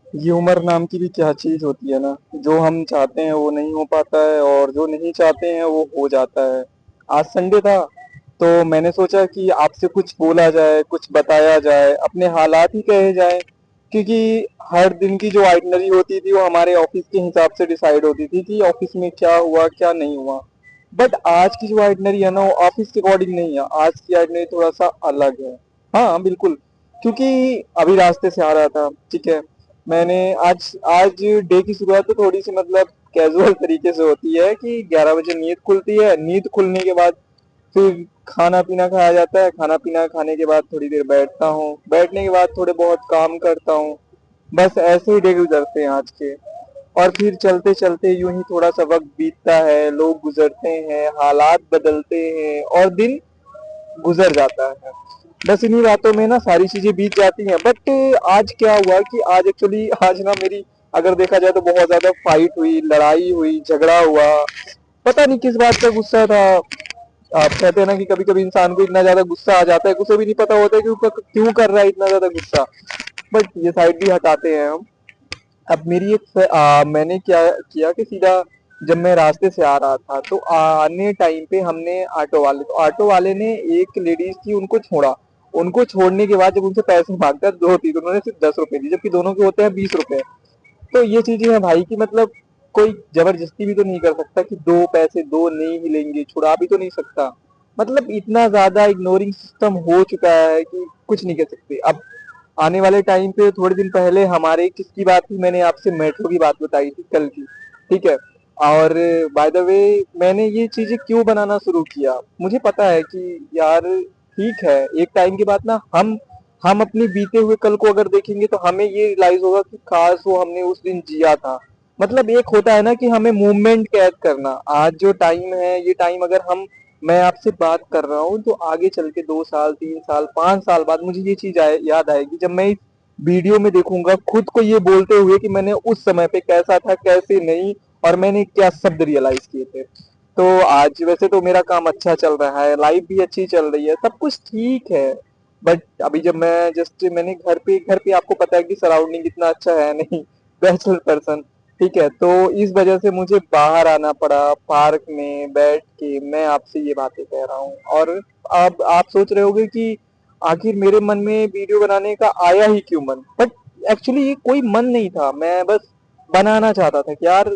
ये उम्र नाम की भी क्या चीज होती है ना। जो हम चाहते हैं वो नहीं हो पाता है और जो नहीं चाहते हैं वो हो जाता है। आज संडे था तो मैंने सोचा कि आपसे कुछ बोला जाए, कुछ बताया जाए, अपने हालात ही कहे जाए। क्योंकि हर दिन की जो आइटनरी होती थी वो हमारे ऑफिस के हिसाब से डिसाइड होती थी कि ऑफिस में क्या हुआ क्या नहीं हुआ। बट आज की जो आइटनरी है ना वो ऑफिस के अकॉर्डिंग नहीं है। आज की आइटनरी थोड़ा सा अलग है। हाँ बिल्कुल। क्योंकि अभी रास्ते से आ रहा था, ठीक है। मैंने आज आज डे की शुरुआत तो थोड़ी सी मतलब कैजुअल तरीके से होती है कि 11 बजे नींद खुलती है। नींद खुलने के बाद फिर खाना पीना खाया जाता है। खाना पीना खाने के बाद थोड़ी देर बैठता हूँ। बैठने के बाद थोड़े बहुत काम करता हूँ। बस ऐसे ही डे गुजरते हैं आज के। और फिर चलते चलते यूं ही थोड़ा सा वक्त बीतता है, लोग गुजरते हैं, हालात बदलते हैं और दिन गुजर जाता है। बस इन्हीं बातों में ना सारी चीजें बीत जाती हैं। बट आज क्या हुआ कि आज एक्चुअली आज ना मेरी, अगर देखा जाए तो बहुत ज्यादा फाइट हुई, लड़ाई हुई, झगड़ा हुआ। पता नहीं किस बात का गुस्सा था। आप कहते हैं ना कि कभी कभी इंसान को इतना ज्यादा गुस्सा आ जाता है कि उसे भी नहीं पता होता है कि वो क्यों कर रहा है इतना ज्यादा गुस्सा। बट ये साइड भी हटाते हैं हम। अब मेरी मैंने क्या किया कि सीधा जब मैं रास्ते से आ रहा था तो आने टाइम पे हमने ऑटो वाले ने एक लेडीज थी उनको छोड़ा। उनको छोड़ने के बाद जब उनसे पैसे मांगता दो थी तो उन्होंने सिर्फ 10 रुपए दी, जबकि दोनों के होते हैं 20 रुपए। तो ये चीजें हैं भाई की मतलब कोई जबरदस्ती भी तो नहीं कर सकता कि दो पैसे दो नहीं मिलेंगे, छुड़ा भी तो नहीं सकता। मतलब इतना ज्यादा इग्नोरिंग सिस्टम हो चुका है कि कुछ नहीं कह सकते। अब आने वाले टाइम पे थोड़े दिन पहले हमारे किसकी बात थी, मैंने आपसे मेट्रो की बात बताई थी कल की, ठीक है। और बाय द वे मैंने ये चीजें क्यों बनाना शुरू किया, मुझे पता है कि यार ठीक है एक टाइम के बाद ना हम अपने बीते हुए कल को अगर देखेंगे तो हमें ये रियलाइज होगा कि काश वो हमने उस दिन जिया था। मतलब एक होता है ना कि हमें मूवमेंट कैद करना। आज जो टाइम है ये टाइम अगर हम, मैं आपसे बात कर रहा हूँ तो आगे चल के 2 साल 3 साल 5 साल बाद मुझे ये चीज याद आएगी जब मैं इस वीडियो में देखूंगा खुद को ये बोलते हुए कि मैंने उस समय पे कैसा था कैसे नहीं और मैंने क्या शब्द रियलाइज किए थे। तो आज वैसे तो मेरा काम अच्छा चल रहा है, लाइफ भी अच्छी चल रही है, सब कुछ ठीक है। बट अभी जब मैं जस्ट मैंने घर पे आपको पता है कि सराउंडिंग इतना अच्छा है नहीं, बैचलर पर्सन, ठीक है। तो इस वजह से मुझे बाहर आना पड़ा, पार्क में बैठ के मैं आपसे ये बातें कह रहा हूँ। और अब आप सोच रहे होगे कि आखिर मेरे मन में वीडियो बनाने का आया ही क्यों मन। बट एक्चुअली ये कोई मन नहीं था, मैं बस बनाना चाहता था कि यार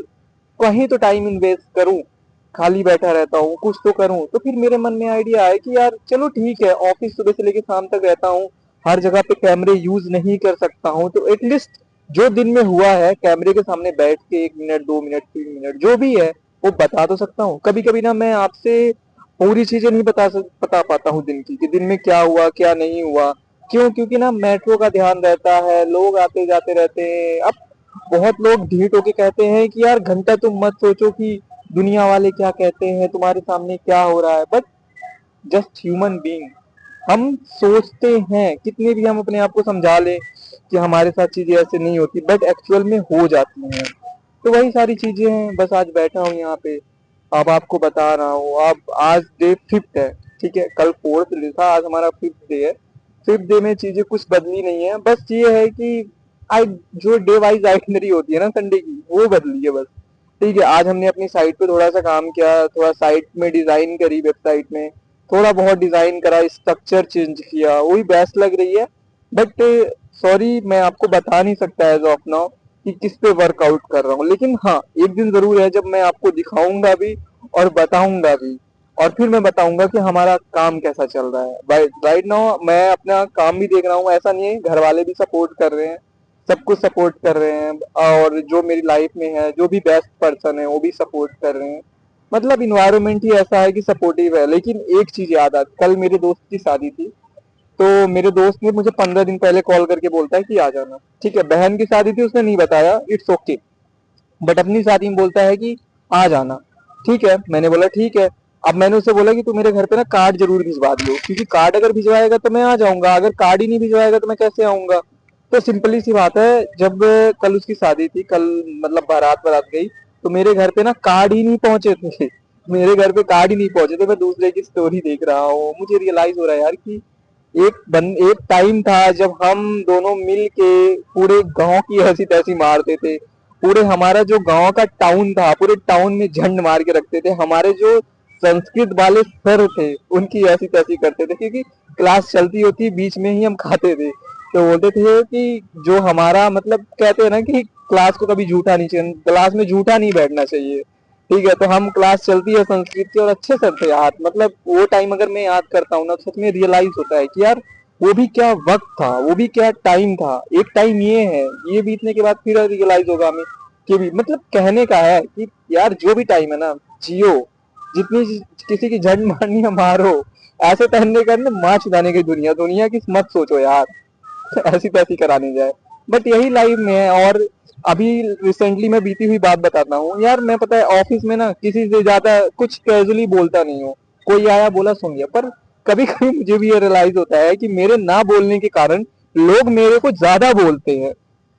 कहीं तो टाइम इन्वेस्ट करूं, खाली बैठा रहता हूँ कुछ तो करूं। तो फिर मेरे मन में आइडिया आया कि यार चलो ठीक है, ऑफिस सुबह से लेकर शाम तक रहता हूँ, हर जगह पे कैमरे यूज नहीं कर सकता हूँ, तो एटलीस्ट जो दिन में हुआ है कैमरे के सामने बैठ के 1 मिनट 2 मिनट 3 मिनट जो भी है वो बता तो सकता हूँ। कभी कभी ना मैं आपसे पूरी चीजें नहीं बता पाता हूँ दिन की, कि दिन में क्या हुआ क्या नहीं हुआ। क्यों? क्योंकि ना मेट्रो का ध्यान रहता है, लोग आते जाते रहते हैं। अब बहुत लोग ढीठ होके कहते हैं कि यार घंटा तुम मत सोचो कि दुनिया वाले क्या कहते हैं, तुम्हारे सामने क्या हो रहा है। बट जस्ट ह्यूमन बीइंग, हम सोचते हैं कितने भी हम अपने आप को समझा लें कि हमारे साथ चीजें ऐसे नहीं होती, बट एक्चुअल में हो जाती हैं। तो वही सारी चीजें हैं, बस आज बैठा हूँ यहाँ पे, अब आपको बता रहा हूँ। अब आज डे 5th है, ठीक है, कल 4th डे था, आज हमारा 5th डे है। 5th डे में चीजें कुछ बदली नहीं है, बस ये है कि आई जो डे वाइज आइटनरी होती है ना संडे की वो बदली है बस। ठीक है, आज हमने अपनी साइट पे थोड़ा सा काम किया, थोड़ा साइट में डिजाइन करी, वेबसाइट में थोड़ा बहुत डिजाइन करा, स्ट्रक्चर चेंज किया, वही बेस्ट लग रही है। बट सॉरी मैं आपको बता नहीं सकता एज ऑफ नाउ कि किस पे वर्कआउट कर रहा हूँ। लेकिन हाँ एक दिन जरूर है जब मैं आपको दिखाऊंगा भी और बताऊंगा भी। और फिर मैं बताऊंगा कि हमारा काम कैसा चल रहा है। राइट नाउ मैं अपना काम भी देख रहा हूँ, ऐसा नहीं है, घर वाले भी सपोर्ट कर रहे हैं, सब कुछ सपोर्ट कर रहे हैं। और जो मेरी लाइफ में है जो भी बेस्ट पर्सन है वो भी सपोर्ट कर रहे हैं। मतलब इन्वायरमेंट ही ऐसा है कि सपोर्टिव है। लेकिन एक चीज याद आ, कल मेरे दोस्त की शादी थी, तो मेरे दोस्त ने मुझे 15 दिन पहले कॉल करके बोलता है कि आ जाना। ठीक है, बहन की शादी थी उसने नहीं बताया, इट्स ओके। बट अपनी शादी में बोलता है कि आ जाना। ठीक है, मैंने बोला ठीक है। अब मैंने उससे बोला कि तू मेरे घर पे ना कार्ड जरूर भिजवा दियो, क्योंकि कार्ड अगर भिजवाएगा तो मैं आ जाऊंगा, अगर कार्ड ही नहीं भिजवाएगा तो मैं कैसे आऊंगा। तो सिंपली सी बात है, जब कल उसकी शादी थी, कल मतलब बारात बारात गई, तो मेरे घर पे ना कार्ड ही नहीं पहुंचे थे। मेरे घर पे कार्ड ही नहीं पहुंचे थे। मैं दूसरे की स्टोरी देख रहा हूँ, मुझे रियलाइज हो रहा है यार कि एक टाइम था जब हम दोनों मिल के पूरे गांव की ऐसी तैसी मारते थे। पूरे हमारा जो गांव का टाउन था, पूरे टाउन में झंड मार के रखते थे। हमारे जो संस्कृत वाले सर थे उनकी ऐसी तैसी करते थे, क्योंकि क्लास चलती होती बीच में ही हम खाते थे। तो बोलते थे कि जो हमारा मतलब कहते हैं ना कि क्लास को कभी झूठा नहीं चाहिए, क्लास में झूठा नहीं बैठना चाहिए। ठीक है, तो हम क्लास चलती है संस्कृत की और अच्छे सर थे यार। मतलब वो टाइम अगर मैं याद करता हूँ ना तो सच में रियलाइज होता है कि यार वो भी क्या वक्त था, वो भी क्या टाइम था। एक टाइम ये है, ये बीतने के बाद फिर रियलाइज होगा हमें कि भी मतलब कहने का है कि यार जो भी टाइम है ना, जियो। जितनी किसी की झंड मारनी है मारो। ऐसे तहने करने माँ छुड़ाने की दुनिया दुनिया की मत सोचो यार। ऐसी तैसी कराने जाए। बट यही लाइफ में है। और अभी रिसेंटली मैं बीती हुई बात बताता हूँ यार। मैं पता है ऑफिस में ना किसी से ज्यादा कुछ कैजुअली बोलता नहीं हूँ। कोई आया बोला सुन लिया। पर कभी कभी मुझे भी ये रियलाइज होता है कि मेरे ना बोलने के कारण लोग मेरे को ज्यादा बोलते हैं।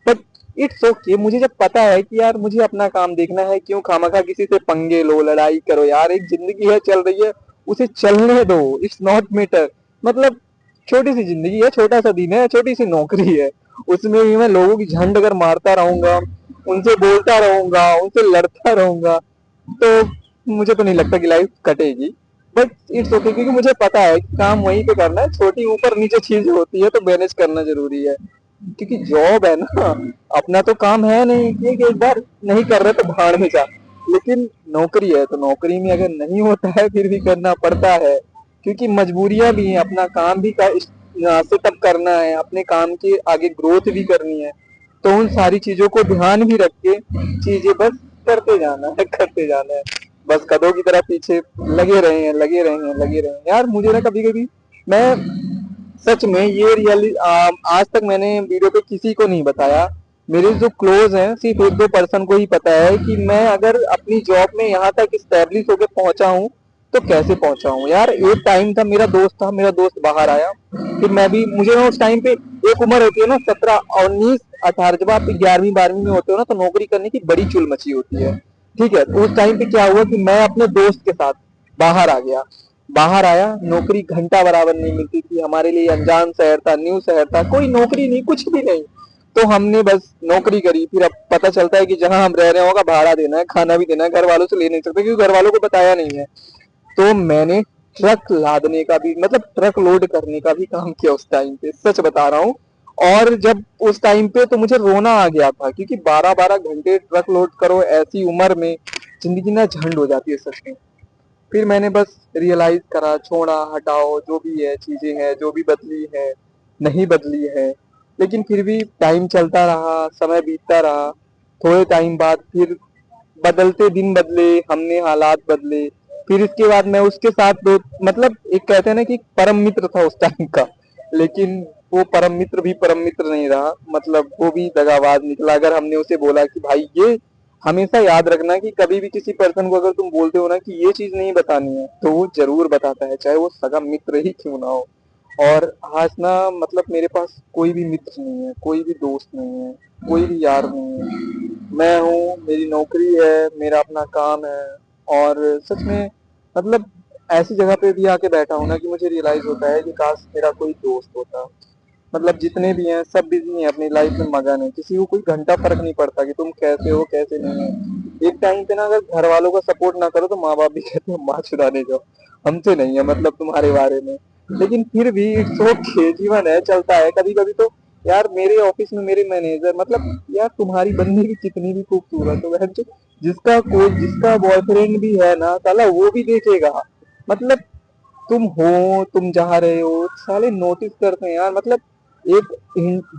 But it's okay. मुझे जब पता है कि यार मुझे अपना काम देखना है, क्यों खामखा किसी से पंगे लो, लड़ाई करो यार। एक जिंदगी है, चल रही है, उसे चलने दो। It's not matter. मतलब छोटी सी जिंदगी है, छोटा सा दिन है, छोटी सी नौकरी है। उसमें भी मैं लोगों की झंड अगर मारता रहूंगा, उनसे बोलता रहूंगा, उनसे लड़ता रहूंगा, तो मुझे तो नहीं लगता कि लाइफ कटेगी। बट इट्स ओके, क्योंकि मुझे पता है कि काम वहीं पे करना है। छोटी ऊपर नीचे चीज होती है तो मैनेज करना जरूरी है। क्योंकि जॉब है ना, अपना तो काम है नहीं कि एक बार नहीं कर रहे तो भाड़ में जा। लेकिन नौकरी है तो नौकरी में अगर नहीं होता है फिर भी करना पड़ता है। क्योंकि मजबूरियां भी हैं, अपना काम भी सेटअप करना है, अपने काम की आगे ग्रोथ भी करनी है। तो उन सारी चीजों को ध्यान भी रख के चीजें बस करते जाना है, करते जाना है। बस कदों की तरह पीछे लगे रहे हैं, लगे रहे हैं, लगे रहे हैं यार। मुझे ना कभी कभी मैं सच में ये रियली आज तक मैंने वीडियो पे किसी को नहीं बताया। मेरे जो क्लोज हैं सिर्फ एक दो पर्सन को ही पता है कि मैं अगर अपनी जॉब में यहाँ तक स्टेब्लिश होकर पहुंचा हूँ तो कैसे पहुंचा हूँ यार। एक टाइम था, मेरा दोस्त था, मेरा दोस्त बाहर आया, फिर मैं भी, मुझे ना उस टाइम पे एक उम्र होती है ना, 17 19 18, जब आप 11वीं 12वीं में होते हो ना तो नौकरी करने की बड़ी चुल मची होती है। ठीक है, तो उस टाइम पे क्या हुआ कि मैं अपने दोस्त के साथ बाहर आ गया। बाहर आया, नौकरी घंटा बराबर नहीं मिलती थी, हमारे लिए अनजान शहर था, न्यू शहर था, कोई नौकरी नहीं, कुछ भी नहीं। तो हमने बस नौकरी करी। फिर अब पता चलता है कि जहां हम रह रहे होगा भाड़ा देना है, खाना भी देना है, घर वालों से ले नहीं सकते क्योंकि घर वालों को बताया नहीं है। तो मैंने ट्रक लादने का भी मतलब ट्रक लोड करने का भी काम किया उस टाइम पे, सच बता रहा हूँ। और जब उस टाइम पे तो मुझे रोना आ गया था, क्योंकि 12 12 घंटे ट्रक लोड करो ऐसी उम्र में, जिंदगी ना झंड हो जाती है सच में। फिर मैंने बस रियलाइज करा, छोड़ा, हटाओ, जो भी है चीजें हैं, जो भी बदली है, नहीं बदली है। लेकिन फिर भी टाइम चलता रहा, समय बीतता रहा। थोड़े टाइम बाद फिर बदलते दिन बदले, हमने हालात बदले। फिर इसके बाद मैं उसके साथ दो मतलब एक कहते हैं ना कि परम मित्र था उस टाइम का। लेकिन वो परम मित्र भी परम मित्र नहीं रहा, मतलब वो भी दगाबाज निकला। अगर हमने उसे बोला कि भाई ये हमेशा याद रखना कि कभी भी किसी पर्सन को अगर तुम बोलते हो ना कि ये चीज नहीं बतानी है तो वो जरूर बताता है, चाहे वो सगा मित्र ही क्यों ना हो। और आज ना मतलब मेरे पास कोई भी मित्र नहीं है, कोई भी दोस्त नहीं है, कोई भी यार नहीं है। मैं हूँ, मेरी नौकरी है, मेरा अपना काम है। और सच में मतलब ऐसी जगह पे भी आके बैठा हूँ ना कि मुझे रियलाइज होता है कि काश मेरा कोई दोस्त होता। मतलब जितने भी हैं सब बिजी हैं अपनी लाइफ में, मगन है, किसी को कोई घंटा फर्क नहीं पड़ता कि तुम कैसे हो कैसे नहीं हो। एक टाइम पे ना अगर घर वालों का सपोर्ट ना करो तो माँ बाप भी कहते हैं माँ छुड़ाने जाओ, हमसे नहीं है मतलब तुम्हारे बारे में। लेकिन फिर भी इट्स ओके, जीवन है, चलता है। कभी कभी तो यार मेरे ऑफिस में मेरे मैनेजर मतलब यार तुम्हारी बंदी भी कितनी भी खूबसूरत हो बहन जो, जिसका बॉयफ्रेंड भी है ना साला वो भी देखेगा। मतलब तुम जा रहे हो, साले नोटिस करते हैं यार। मतलब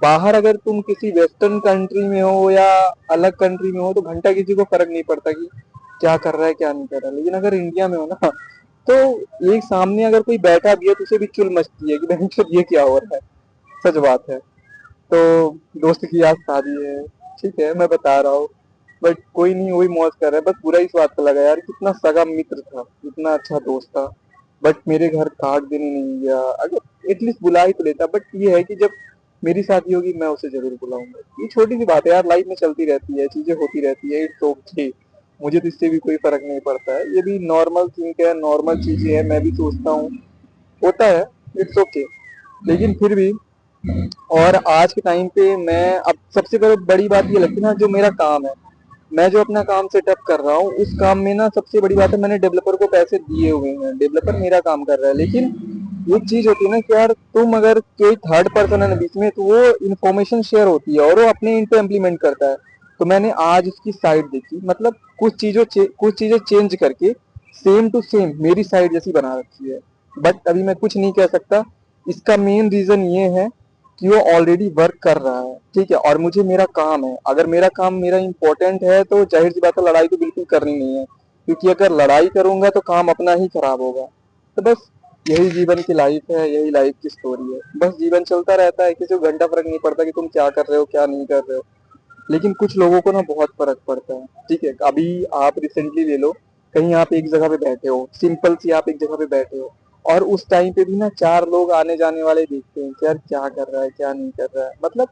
बाहर अगर तुम किसी वेस्टर्न कंट्री में हो या अलग कंट्री में हो तो घंटा किसी को फर्क नहीं पड़ता कि क्या कर रहा है क्या नहीं कर रहा है। लेकिन अगर इंडिया में हो ना तो एक सामने अगर कोई बैठा भी है तो उसे भी चुल मचती है कि बहन ये क्या हो रहा है। सच बात है। तो दोस्त की आज शादी है, ठीक है मैं बता रहा हूँ। बट कोई नहीं, वही मौज कर रहा है। बस बुरा इस बात का लगा यार, कितना सगा मित्र था, इतना अच्छा दोस्त था, बट मेरे घर कार्ड देने नहीं गया। अगर एटलीस्ट बुला ही तो लेता। बट ये है कि जब मेरी शादी होगी मैं उसे जरूर बुलाऊंगा। ये छोटी सी बात है यार, लाइफ में चलती रहती है, चीजें होती रहती है, इट्स ओके। मुझे तो इससे भी कोई फर्क नहीं पड़ता है, ये भी नॉर्मल थिंग है, नॉर्मल चीजें है। मैं भी सोचता हूँ होता है, इट्स ओके। लेकिन फिर भी और आज के टाइम पे मैं अब सबसे बड़ी बात ये लगती है ना, जो मेरा काम है, मैं जो अपना काम सेटअप कर रहा हूँ उस काम में ना सबसे बड़ी बात है, मैंने डेवलपर को पैसे दिए हुए हैं, डेवलपर मेरा काम कर रहा है। लेकिन एक चीज होती है ना कि यार तुम अगर कोई थर्ड पर्सन है ना बीच में, तो वो इन्फॉर्मेशन शेयर होती है और वो अपने इन पे इम्प्लीमेंट करता है। तो मैंने आज उसकी साइड देखी, मतलब कुछ चीजें चेंज करके सेम टू सेम मेरी साइड जैसी बना रखी है। बट अभी मैं कुछ नहीं कह सकता। इसका मेन रीजन ये है कि वो ऑलरेडी वर्क कर रहा है, ठीक है, और मुझे मेरा काम है। अगर मेरा काम मेरा इंपॉर्टेंट है तो जाहिर सी बात है लड़ाई तो बिल्कुल करनी नहीं है, क्योंकि अगर लड़ाई करूंगा तो काम अपना ही खराब होगा। तो बस यही जीवन की लाइफ है, यही लाइफ की स्टोरी है। बस जीवन चलता रहता है, किसी को घंटा फर्क नहीं पड़ता कि तुम क्या कर रहे हो क्या नहीं कर रहे हो। लेकिन कुछ लोगों को ना बहुत फर्क पड़ता है। ठीक है, अभी आप रिसेंटली ले लो, कहीं आप एक जगह पे बैठे हो, सिंपल सी आप एक जगह पे बैठे हो, और उस टाइम पे भी ना चार लोग आने जाने वाले देखते हैं कि यार क्या कर रहा है क्या नहीं कर रहा है। मतलब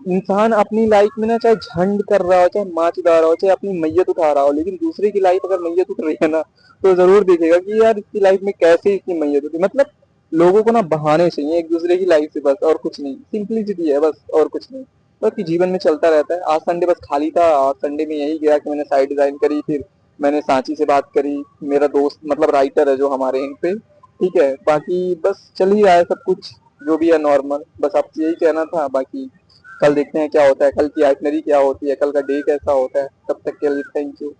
इंसान अपनी लाइफ में ना चाहे झंड कर रहा हो, चाहे माच उड़ा रहा हो, चाहे अपनी मैयत उठा रहा हो, लेकिन दूसरे की लाइफ अगर मैयत उठ रही है ना, तो जरूर देखेगा कि यार इसकी लाइफ में कैसे इसकी मैयत उठी। मतलब लोगों को ना बहाने चाहिए एक दूसरे की लाइफ से, बस और कुछ नहीं, सिंपलिसिटी है बस और कुछ नहीं। बाकी जीवन में चलता रहता है। आज संडे बस खाली था, आज संडे में यही गया कि मैंने साइड डिजाइन करी, फिर मैंने सांची से बात करी, मेरा दोस्त मतलब राइटर है जो हमारे यहाँ पे, ठीक है। बाकी बस चल ही रहा है सब कुछ, जो भी है नॉर्मल। बस आपसे यही कहना था, बाकी कल देखते हैं क्या होता है, कल की आइटनरी क्या होती है, कल का डे कैसा होता है। तब तक के लिए थैंक यू।